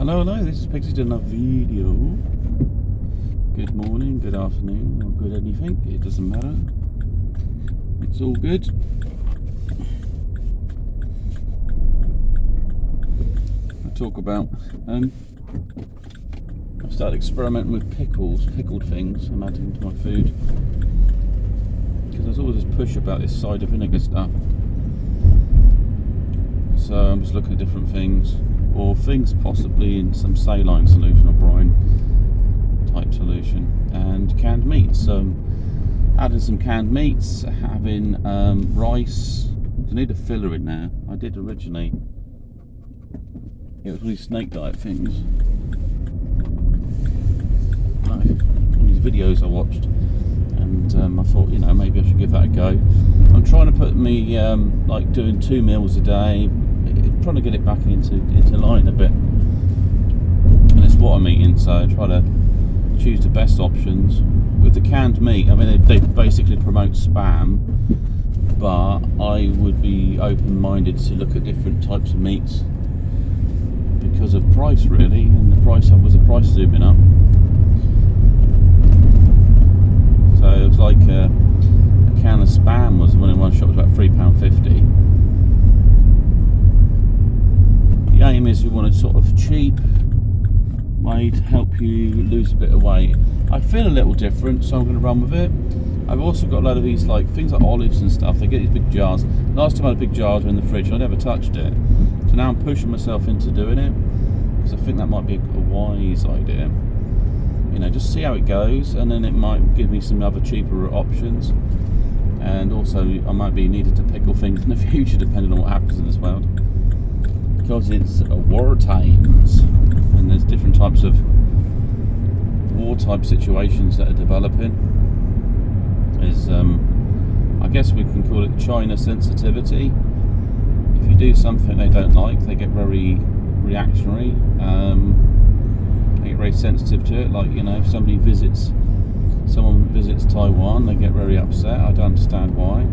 Hello, this is Pixie doing a video. Good morning, good afternoon, or good anything, it doesn't matter. It's all good. I talk about, I've started experimenting with pickled things I'm adding to my food. Because there's always this push about this cider vinegar stuff. So I'm just looking at different things, or things possibly in some saline solution or brine type solution, and canned meats. Adding some canned meats, having rice. I need a filler in there. I did originally. It was these snake diet things. All these videos I watched, and I thought, maybe I should give that a go. I'm trying to put me like doing 2 meals a day, trying to get it back into line a bit, and it's what I'm eating, so I try to choose the best options. With the canned meat, I mean, they basically promote spam, but I would be open-minded to look at different types of meats because of price, really, and the price zooming up. So it was like a can of spam was when in one shop was about £3.50. The aim is you want a sort of cheap way to help you lose a bit of weight. I feel a little different, so I'm going to run with it. I've also got a load of these things like olives and stuff. They get these big jars. Last time I had a big jar in the fridge and I never touched it. So now I'm pushing myself into doing it because I think that might be a wise idea. Just see how it goes, and then it might give me some other cheaper options. And also I might be needed to pickle things in the future depending on what happens in this world. Because it's war times, and there's different types of war type situations that are developing. Is I guess we can call it China sensitivity. If you do something they don't like, they get very reactionary. They get very sensitive to it. Like, if someone visits Taiwan, they get very upset. I don't understand why.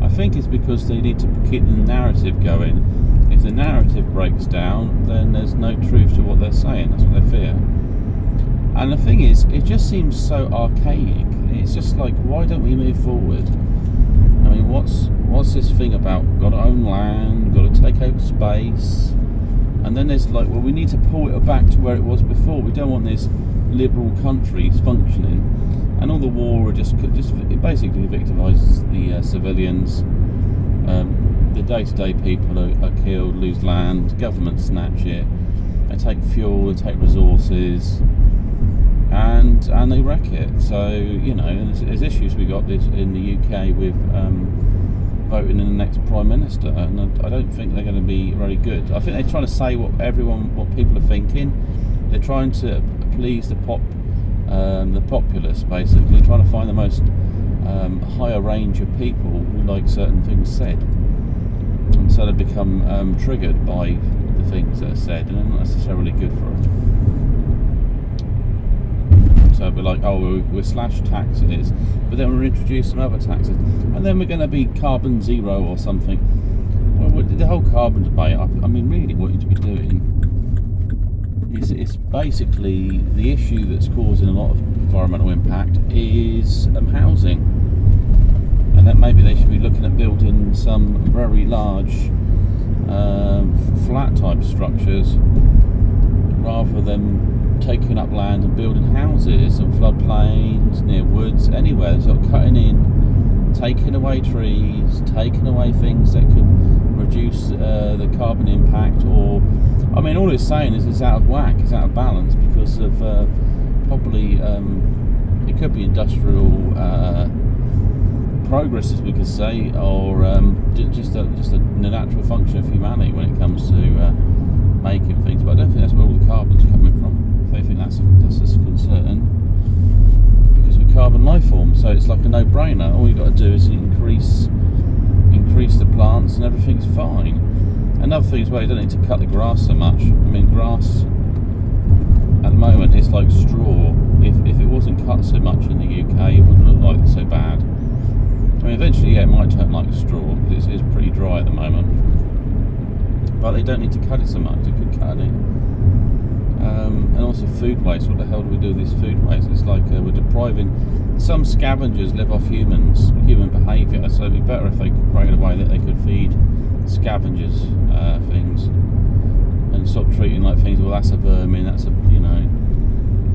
I think it's because they need to keep the narrative going. If the narrative breaks down, then there's no truth to what they're saying. That's what they fear. And the thing is, it just seems so archaic. It's just like, why don't we move forward? I mean, what's this thing about got to own land, got to take over space? And then there's like, well, we need to pull it back to where it was before. We don't want this liberal countries functioning. And all the war just it basically victimises the civilians. The day-to-day people are killed, lose land, governments snatch it, they take fuel, they take resources, and they wreck it. So, there's issues we got this in the UK with voting in the next Prime Minister, and I don't think they're going to be very good. I think they're trying to say what people are thinking. They're trying to please the populace, basically, trying to find the most higher range of people who like certain things said. And so they become triggered by the things that are said, and they're not necessarily good for them. So we're like, we'll slash taxes, but then we'll introduce some other taxes, and then we're going to be carbon zero or something. Well, the whole carbon debate, I mean, really what you should be doing is basically the issue that's causing a lot of environmental impact is housing. And that maybe they should be looking at building some very large flat type structures rather than taking up land and building houses and floodplains near woods, anywhere. Sort of cutting in, taking away trees, taking away things that can reduce the carbon impact. Or, I mean, all it's saying is it's out of whack, it's out of balance because of probably it could be industrial progress, as we could say, or just the natural function of humanity when it comes to making things. But I don't think that's where all the carbon's coming from. If they think that's a concern, because we're carbon life forms, so it's like a no-brainer. All you got to do is increase the plants, and everything's fine. Another thing as well, you don't need to cut the grass so much. I mean, grass at the moment is like straw. If it wasn't cut so much in the UK, it wouldn't look like so bad. I mean, eventually, it might turn like straw because it's pretty dry at the moment. but they don't need to cut it so much. They could cut it. And also food waste. What the hell do we do with this food waste? It's like we're depriving. Some scavengers live off human behaviour, so it'd be better if they could create a way that they could feed scavengers things and stop treating like things. Well, that's a vermin. That's a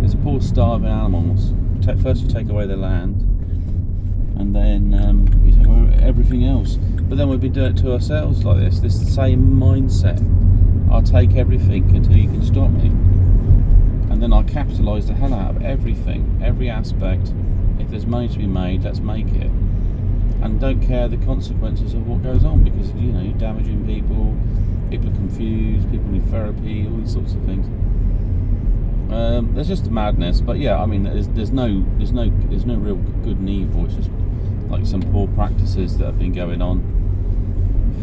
There's poor starving animals. First you take away their land, and then you take away everything else. But then we've been doing it to ourselves like this. This same mindset. I'll take everything until you can stop me. And then I'll capitalise the hell out of everything, every aspect. If there's money to be made, let's make it. And don't care the consequences of what goes on, because you're damaging people are confused, people need therapy, all these sorts of things. There's just a madness, but yeah, I mean, there's no real good and evil. It's just like some poor practices that have been going on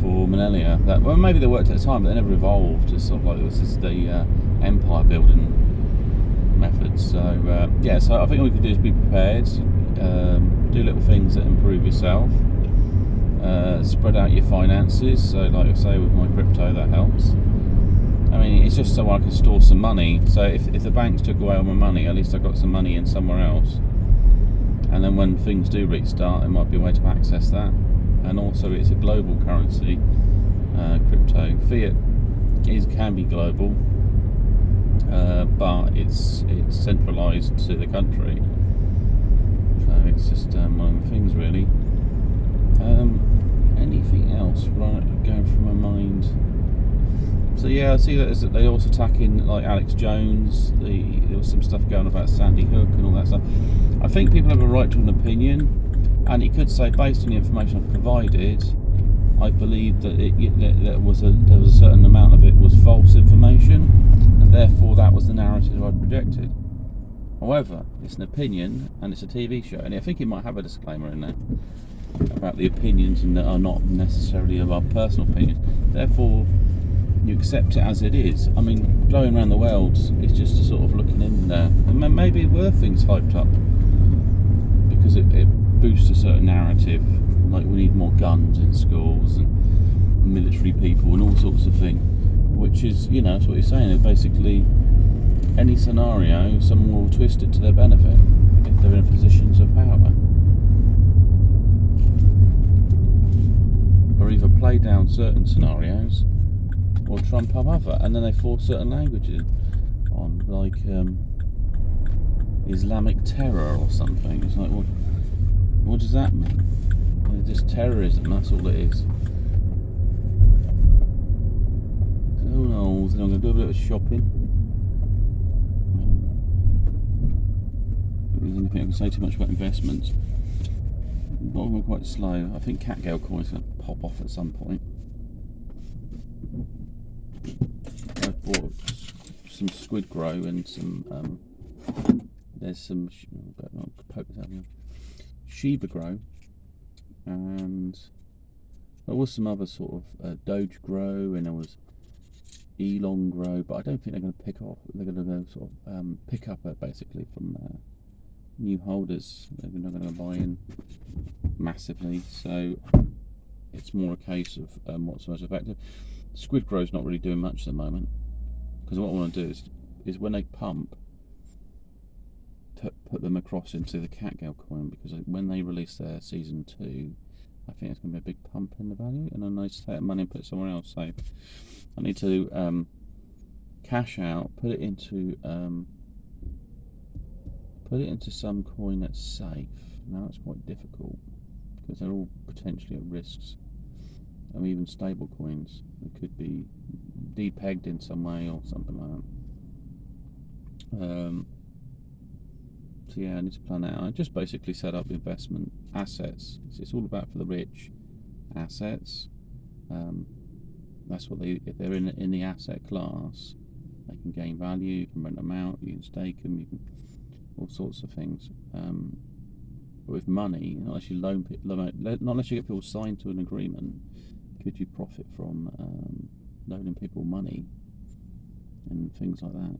for millennia. That maybe they worked at a time, but they never evolved. It's sort of like this is the empire building methods. So so I think all we can do is be prepared, do little things that improve yourself, spread out your finances. So like I say with my crypto, that helps. I mean, it's just so I can store some money. So if the banks took away all my money, at least I got some money in somewhere else. And then when things do restart, there might be a way to access that. And also, it's a global currency, crypto. Fiat can be global, but it's centralised to the country. So it's just one of the things, really. Anything else going through my mind? So yeah, I see that they're also attacking like Alex Jones. There was some stuff going on about Sandy Hook and all that stuff. I think people have a right to an opinion, and he could say, based on the information I've provided, I believe that there was a certain amount of it was false information, and therefore that was the narrative I projected. However, it's an opinion and it's a TV show, and I think it might have a disclaimer in there about the opinions and that are not necessarily of our personal opinions. Therefore, you accept it as it is. I mean, going around the world is just a sort of looking in there, and maybe were things hyped up because it boosts a certain narrative, like we need more guns in schools and military people and all sorts of things, which is, that's what you're saying. It's basically any scenario, someone will twist it to their benefit if they're in positions of power, or either play down certain scenarios or trump up other, and then they force certain languages on, like Islamic terror or something. It's like, what does that mean? It's just terrorism, that's all it is. So who knows? And I'm going to do a bit of shopping. If there's anything I can say too much about investments. I'm quite slow. I think catgale coin's going to pop off at some point. I bought some squid grow and some there's some Shiba grow, and there was some other sort of Doge grow, and there was Elon grow, but I don't think they're going to pick off. They're going to go sort of pick up basically from new holders. They're not going to buy in massively, so it's more a case of what's most effective. Squid grow's not really doing much at the moment, because what I want to do is when they pump, put them across into the catgale coin, because when they release their season 2, I think it's going to be a big pump in the value, and I need to take that money and put it somewhere else. So I need to cash out, put it into some coin that's safe. Now it's quite difficult because they're all potentially at risks. I mean, even stable coins, they could be depegged in some way or something like that. So yeah, I need to plan that out. I just basically set up investment assets. It's all about, for the rich, assets. That's what if they're in the asset class, they can gain value. You can rent them out, you can stake them, you can all sorts of things. But with money, not unless you not unless you get people signed to an agreement, could you profit from loaning people money and things like that.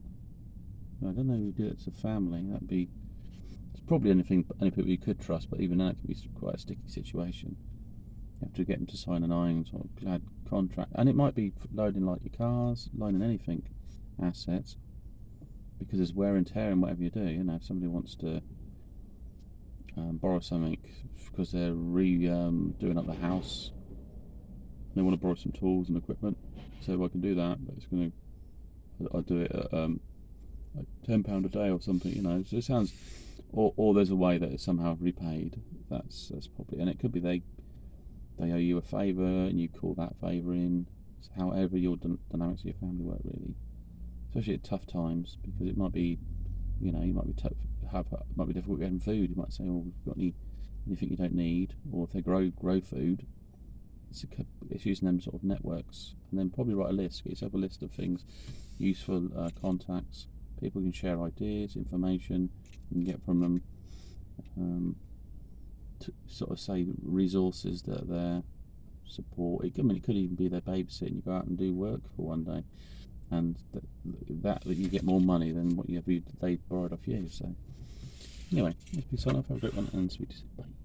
I don't know who would do it to family. It's probably any people you could trust, but even that could be quite a sticky situation. You have to get them to sign an iron sort of glad contract, and it might be loading like your cars, loaning anything, assets, because there's wear and tear in whatever you do. You know, if somebody wants to borrow something because they're doing up the house, they want to borrow some tools and equipment, so well, I can do that, but it's going to, I'll do it at like £10 a day or something, you know. So it sounds, or there's a way that it's somehow repaid. That's probably, and it could be they owe you a favour and you call that favour in. It's however your dynamics of your family work, really, especially at tough times, because it might be, you know, you might be it might be difficult getting food. You might say, "Oh, we've got anything you don't need," or if they grow food, it's using them sort of networks, and then probably write a list. Get yourself a list of things, useful contacts, people can share ideas, information, you can get from them. To sort of say resources that they're support. It could even be their babysit, and you go out and do work for one day, and that you get more money than what they borrowed off you. So anyway, let's be signing off. Have a great one, and speak to you soon. Bye.